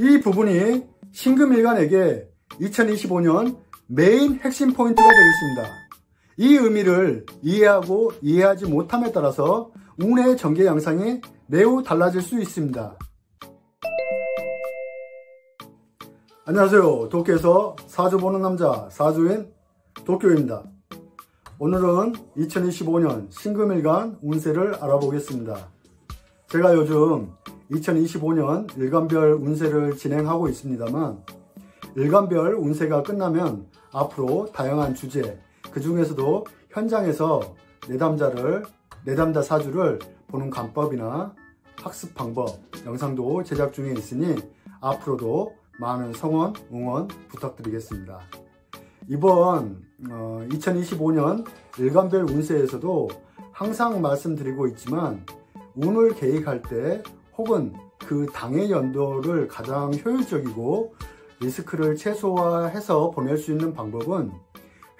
이 부분이 신금일간에게 2025년 메인 핵심 포인트가 되겠습니다. 이 의미를 이해하고 이해하지 못함에 따라서 운의 전개 양상이 매우 달라질 수 있습니다. 안녕하세요. 도쿄에서 사주 보는 남자 사주인 도쿄입니다. 오늘은 2025년 신금일간 운세를 알아보겠습니다. 제가 요즘 2025년 일간별 운세를 진행하고 있습니다만, 일간별 운세가 끝나면 앞으로 다양한 주제, 그 중에서도 현장에서 내담자 사주를 보는 관법이나 학습 방법 영상도 제작 중에 있으니 앞으로도 많은 성원, 응원 부탁드리겠습니다. 이번 2025년 일간별 운세에서도 항상 말씀드리고 있지만, 운을 계획할 때 혹은 그 당의 연도를 가장 효율적이고 리스크를 최소화해서 보낼 수 있는 방법은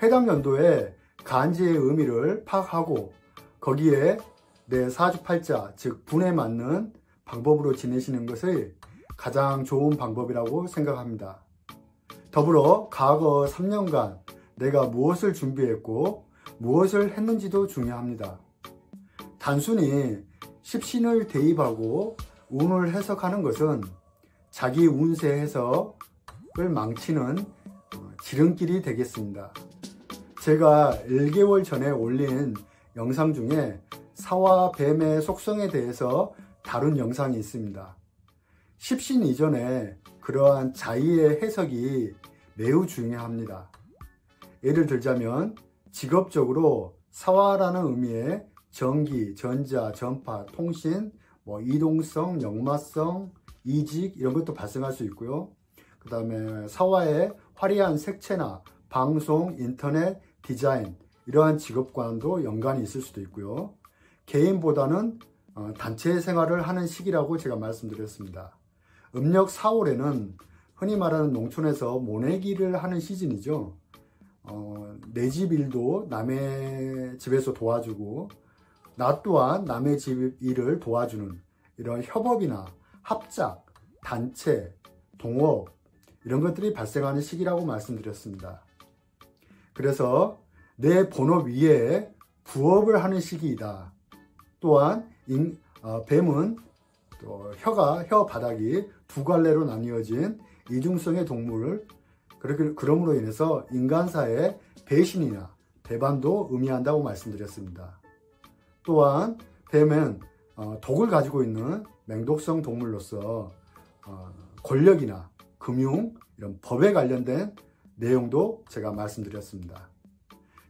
해당 연도의 간지의 의미를 파악하고 거기에 내 사주팔자, 즉 분에 맞는 방법으로 지내시는 것이 가장 좋은 방법이라고 생각합니다. 더불어 과거 3년간 내가 무엇을 준비했고 무엇을 했는지도 중요합니다. 단순히 십신을 대입하고 운을 해석하는 것은 자기 운세 해석을 망치는 지름길이 되겠습니다. 제가 1개월 전에 올린 영상 중에 사와 뱀의 속성에 대해서 다룬 영상이 있습니다. 십신 이전에 그러한 자의의 해석이 매우 중요합니다. 예를 들자면 직업적으로 사화라는 의미의 전기, 전자, 전파, 통신, 이동성, 역마성, 이직 이런 것도 발생할 수 있고요. 그 다음에 사화의 화려한 색채나 방송, 인터넷, 디자인 이러한 직업과도 연관이 있을 수도 있고요. 개인보다는 단체 생활을 하는 시기라고 제가 말씀드렸습니다. 음력 4월에는 흔히 말하는 농촌에서 모내기를 하는 시즌이죠. 내 집 일도 남의 집에서 도와주고 나 또한 남의 집 일을 도와주는 이런 협업이나 합작, 단체, 동업 이런 것들이 발생하는 시기라고 말씀드렸습니다. 그래서 내 본업 위에 부업을 하는 시기이다. 또한 뱀은 또 혀 바닥이 두 갈래로 나뉘어진 이중성의 동물, 그러므로 인해서 인간사의 배신이나 배반도 의미한다고 말씀드렸습니다. 또한 뱀은 독을 가지고 있는 맹독성 동물로서 권력이나 금융, 이런 법에 관련된 내용도 제가 말씀드렸습니다.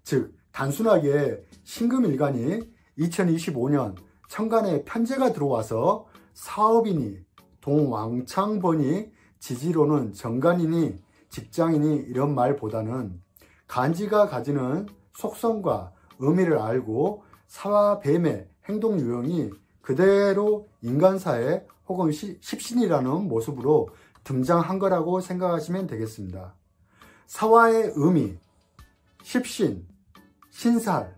즉 단순하게 신금일간이 2025년 천간에 편제가 들어와서 사업이니 동왕창번이 지지로는 정관이니 직장이니 이런 말보다는 간지가 가지는 속성과 의미를 알고 사와 뱀의 행동 유형이 그대로 인간사에 혹은 십신이라는 모습으로 등장한 거라고 생각하시면 되겠습니다. 사화의 의미, 십신, 신살을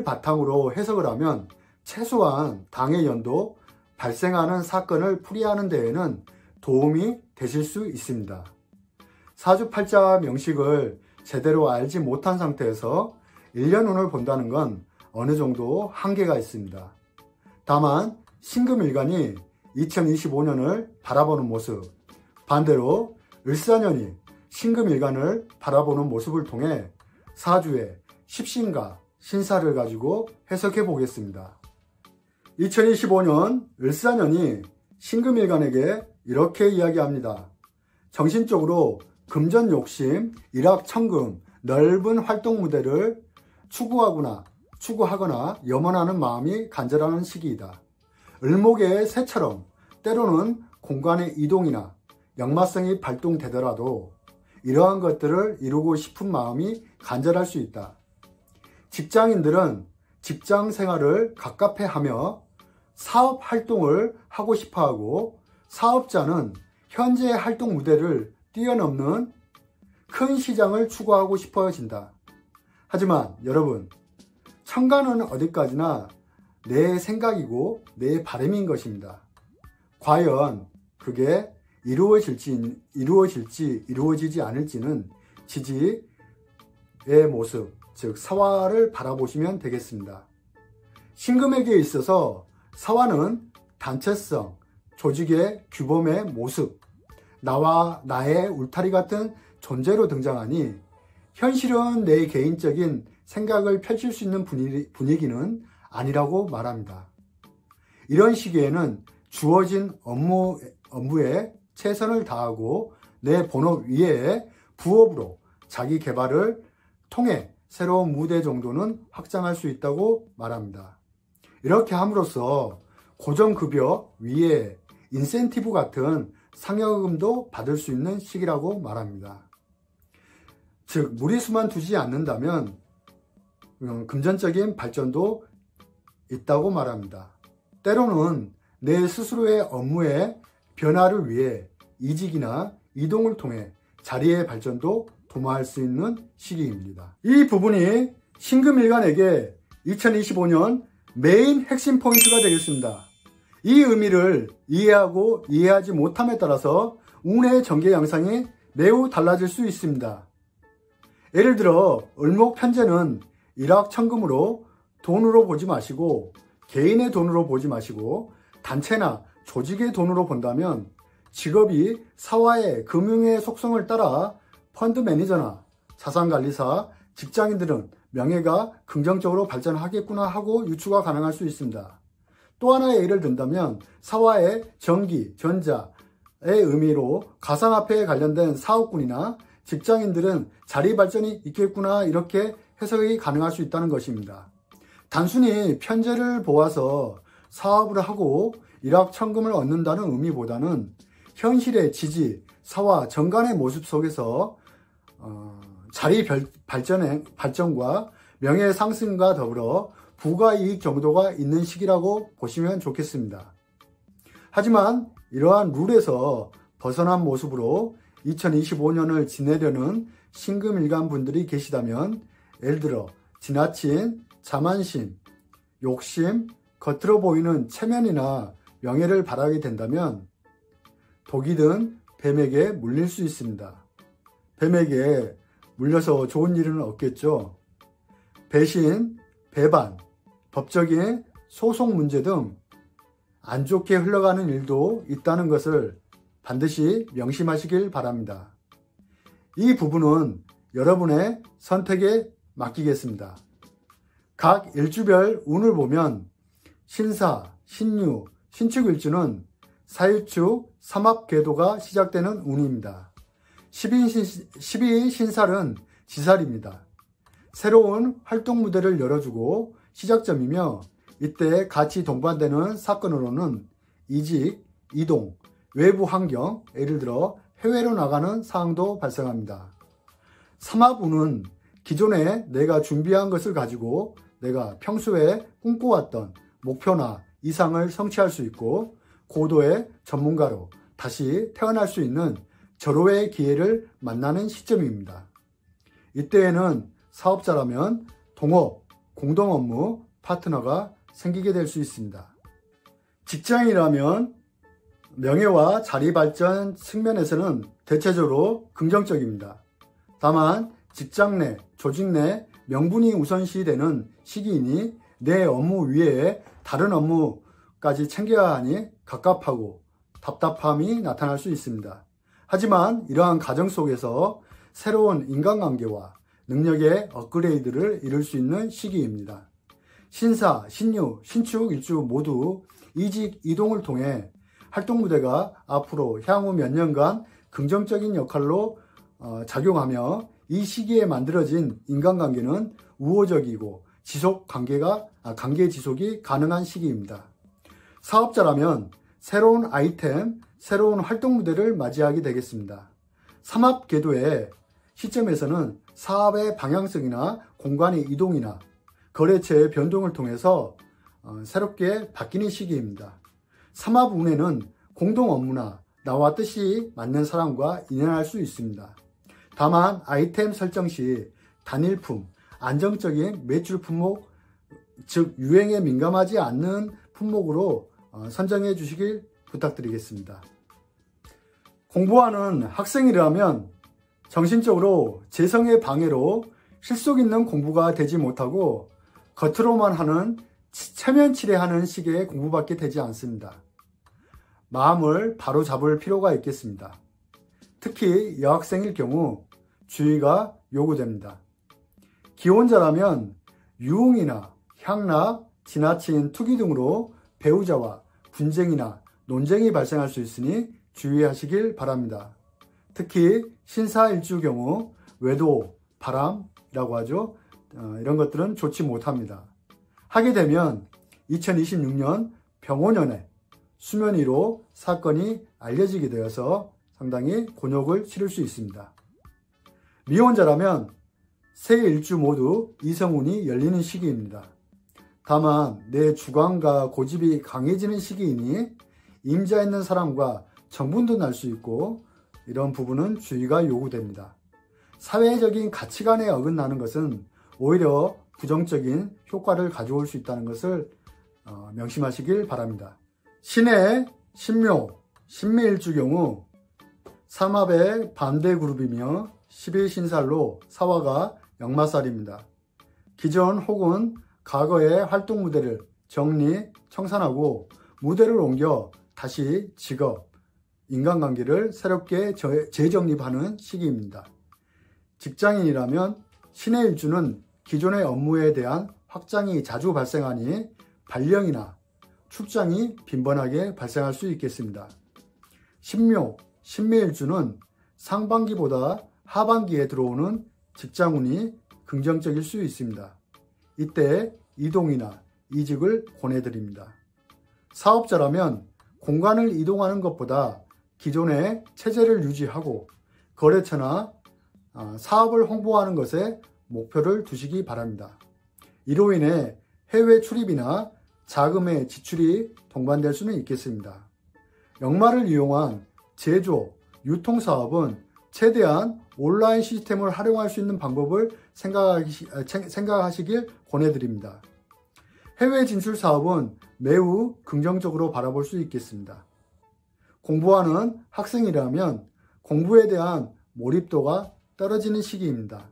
바탕으로 해석을 하면 최소한 당의 연도 발생하는 사건을 풀이하는 데에는 도움이 되실 수 있습니다. 사주팔자 명식을 제대로 알지 못한 상태에서 1년 운을 본다는 건 어느 정도 한계가 있습니다. 다만 신금일간이 2025년을 바라보는 모습, 반대로 을사년이 신금일간을 바라보는 모습을 통해 사주의 십신과 신사를 가지고 해석해 보겠습니다. 2025년 을사년이 신금일간에게 이렇게 이야기합니다. 정신적으로 금전 욕심, 일확천금, 넓은 활동 무대를 추구하거나 염원하는 마음이 간절한 시기이다. 을목의 새처럼 때로는 공간의 이동이나 역마성이 발동되더라도 이러한 것들을 이루고 싶은 마음이 간절할 수 있다. 직장인들은 직장 생활을 갑갑해 하며 사업 활동을 하고 싶어 하고, 사업자는 현재의 활동 무대를 뛰어넘는 큰 시장을 추구하고 싶어진다. 하지만 여러분, 천간은 어디까지나 내 생각이고 내 바람인 것입니다. 과연 그게 이루어지지 않을지는 지지의 모습, 즉 사화를 바라보시면 되겠습니다. 신금에게 있어서 사화는 단체성, 조직의 규범의 모습, 나와 나의 울타리 같은 존재로 등장하니 현실은 내 개인적인 생각을 펼칠 수 있는 분위기는 아니라고 말합니다. 이런 시기에는 주어진 업무에 최선을 다하고 내 본업 위에 부업으로 자기 개발을 통해 새로운 무대 정도는 확장할 수 있다고 말합니다. 이렇게 함으로써 고정급여 위에 인센티브 같은 상여금도 받을 수 있는 시기라고 말합니다. 즉 무리수만 두지 않는다면 금전적인 발전도 있다고 말합니다. 때로는 내 스스로의 업무의 변화를 위해 이직이나 이동을 통해 자리의 발전도 도모할 수 있는 시기입니다. 이 부분이 신금일간에게 2025년 메인 핵심 포인트가 되겠습니다. 이 의미를 이해하고 이해하지 못함에 따라서 운의 전개 양상이 매우 달라질 수 있습니다. 예를 들어 을목편제는 일확천금으로 돈으로 보지 마시고 개인의 돈으로 보지 마시고 단체나 조직의 돈으로 본다면 직업이 사화의 금융의 속성을 따라 펀드 매니저나 자산관리사, 직장인들은 명예가 긍정적으로 발전하겠구나 하고 유추가 가능할 수 있습니다. 또 하나의 예를 든다면 사화의 전기, 전자의 의미로 가상화폐에 관련된 사업군이나 직장인들은 자리 발전이 있겠구나 이렇게 해석이 가능할 수 있다는 것입니다. 단순히 편제를 보아서 사업을 하고 일확천금을 얻는다는 의미보다는 현실의 지지, 사화, 정관의 모습 속에서 자리 발전과 명예 상승과 더불어 부가이익 정도가 있는 시기라고 보시면 좋겠습니다. 하지만 이러한 룰에서 벗어난 모습으로 2025년을 지내려는 신금일간 분들이 계시다면 예를 들어 지나친 자만심, 욕심, 겉으로 보이는 체면이나 명예를 바라게 된다면 독이 든 뱀에게 물릴 수 있습니다. 뱀에게 물려서 좋은 일은 없겠죠. 배신, 배반, 법적인 소송 문제 등 안 좋게 흘러가는 일도 있다는 것을 반드시 명심하시길 바랍니다. 이 부분은 여러분의 선택에 맡기겠습니다. 각 일주별 운을 보면 신사, 신유, 신축일주는 사유축, 삼합궤도가 시작되는 운입니다. 12신살은 지살입니다. 새로운 활동 무대를 열어주고 시작점이며 이때 같이 동반되는 사건으로는 이직, 이동, 외부 환경, 예를 들어 해외로 나가는 사항도 발생합니다. 삼합운은 기존에 내가 준비한 것을 가지고 내가 평소에 꿈꿔왔던 목표나 이상을 성취할 수 있고 고도의 전문가로 다시 태어날 수 있는 절호의 기회를 만나는 시점입니다. 이때에는 사업자라면 동업, 공동업무, 파트너가 생기게 될 수 있습니다. 직장이라면 명예와 자리 발전 측면에서는 대체적으로 긍정적입니다. 다만 직장 내, 조직 내 명분이 우선시되는 시기이니 내 업무 위에 다른 업무까지 챙겨야 하니 갑갑하고 답답함이 나타날 수 있습니다. 하지만 이러한 과정 속에서 새로운 인간관계와 능력의 업그레이드를 이룰 수 있는 시기입니다. 신사, 신유, 신축, 일주 모두 이직, 이동을 통해 활동 무대가 앞으로 향후 몇 년간 긍정적인 역할로 작용하며 이 시기에 만들어진 인간관계는 우호적이고 관계 지속이 가능한 시기입니다. 사업자라면 새로운 아이템, 새로운 활동 무대를 맞이하게 되겠습니다. 삼합궤도의 시점에서는 사업의 방향성이나 공간의 이동이나 거래처의 변동을 통해서 새롭게 바뀌는 시기입니다. 삼합운에는 공동 업무나 나와 뜻이 맞는 사람과 인연할 수 있습니다. 다만 아이템 설정 시 단일품, 안정적인 매출 품목, 즉 유행에 민감하지 않는 품목으로 선정해 주시길 부탁드리겠습니다. 공부하는 학생이라면 정신적으로 재성의 방해로 실속 있는 공부가 되지 못하고 겉으로만 하는 체면치레하는 식의 공부밖에 되지 않습니다. 마음을 바로 잡을 필요가 있겠습니다. 특히 여학생일 경우 주의가 요구됩니다. 기혼자라면 유흥이나 향락, 지나친 투기 등으로 배우자와 분쟁이나 논쟁이 발생할 수 있으니 주의하시길 바랍니다. 특히 신사일주 경우 외도, 바람이라고 하죠. 이런 것들은 좋지 못합니다. 하게 되면 2026년 병오년에 수면 위로 사건이 알려지게 되어서 상당히 곤욕을 치를 수 있습니다. 미혼자라면 새 일주 모두 이성운이 열리는 시기입니다. 다만 내 주관과 고집이 강해지는 시기이니 임자 있는 사람과 정분도 날 수 있고 이런 부분은 주의가 요구됩니다. 사회적인 가치관에 어긋나는 것은 오히려 부정적인 효과를 가져올 수 있다는 것을 명심하시길 바랍니다. 신해, 신묘, 신매일주 경우 삼합의 반대 그룹이며 12신살로 사화가 역마살입니다. 기존 혹은 과거의 활동 무대를 정리, 청산하고 무대를 옮겨 다시 직업, 인간관계를 새롭게 재정립하는 시기입니다. 직장인이라면 신의 일주는 기존의 업무에 대한 확장이 자주 발생하니 발령이나 출장이 빈번하게 발생할 수 있겠습니다. 신묘, 신매일주는 상반기보다 하반기에 들어오는 직장운이 긍정적일 수 있습니다. 이때 이동이나 이직을 권해드립니다. 사업자라면 공간을 이동하는 것보다 기존의 체제를 유지하고 거래처나 사업을 홍보하는 것에 목표를 두시기 바랍니다. 이로 인해 해외 출입이나 자금의 지출이 동반될 수는 있겠습니다. 역마를 이용한 제조, 유통사업은 최대한 온라인 시스템을 활용할 수 있는 방법을 생각하시길 권해드립니다. 해외 진출 사업은 매우 긍정적으로 바라볼 수 있겠습니다. 공부하는 학생이라면 공부에 대한 몰입도가 떨어지는 시기입니다.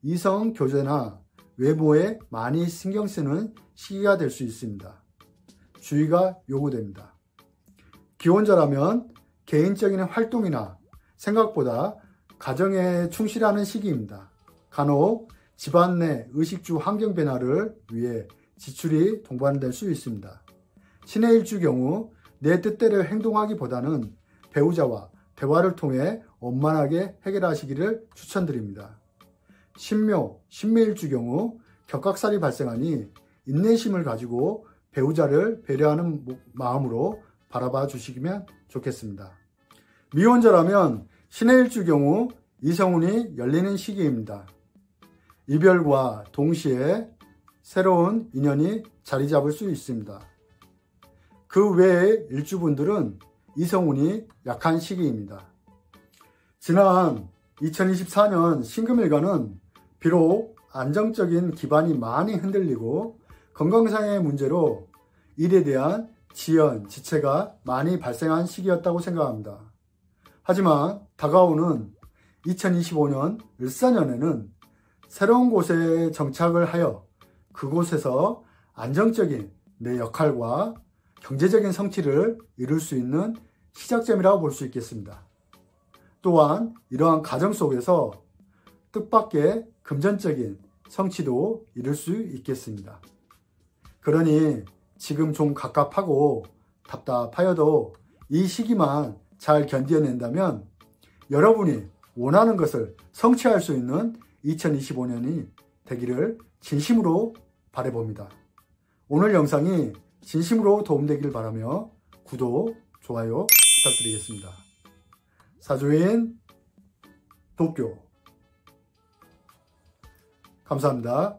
이성 교제나 외모에 많이 신경 쓰는 시기가 될 수 있습니다. 주의가 요구됩니다. 기혼자라면 개인적인 활동이나 생각보다 가정에 충실하는 시기입니다. 간혹 집안 내 의식주 환경 변화를 위해 지출이 동반될 수 있습니다. 신의 일주 경우 내 뜻대로 행동하기보다는 배우자와 대화를 통해 원만하게 해결하시기를 추천드립니다. 신묘, 신매일주 경우 격각살이 발생하니 인내심을 가지고 배우자를 배려하는 마음으로 바라봐 주시면 좋겠습니다. 미혼자라면 신의 일주 경우 이성운이 열리는 시기입니다. 이별과 동시에 새로운 인연이 자리 잡을 수 있습니다. 그 외의 일주분들은 이성운이 약한 시기입니다. 지난 2024년 신금일간은 비록 안정적인 기반이 많이 흔들리고 건강상의 문제로 일에 대한 지연, 지체가 많이 발생한 시기였다고 생각합니다. 하지만 다가오는 2025년 을사년에는 새로운 곳에 정착을 하여 그곳에서 안정적인 내 역할과 경제적인 성취를 이룰 수 있는 시작점이라고 볼 수 있겠습니다. 또한 이러한 과정 속에서 뜻밖의 금전적인 성취도 이룰 수 있겠습니다. 그러니 지금 좀 갑갑하고 답답하여도 이 시기만 잘 견뎌낸다면 여러분이 원하는 것을 성취할 수 있는 2025년이 되기를 진심으로 바라봅니다. 오늘 영상이 진심으로 도움되길 바라며 구독, 좋아요 부탁드리겠습니다. 사주인 도쿄 감사합니다.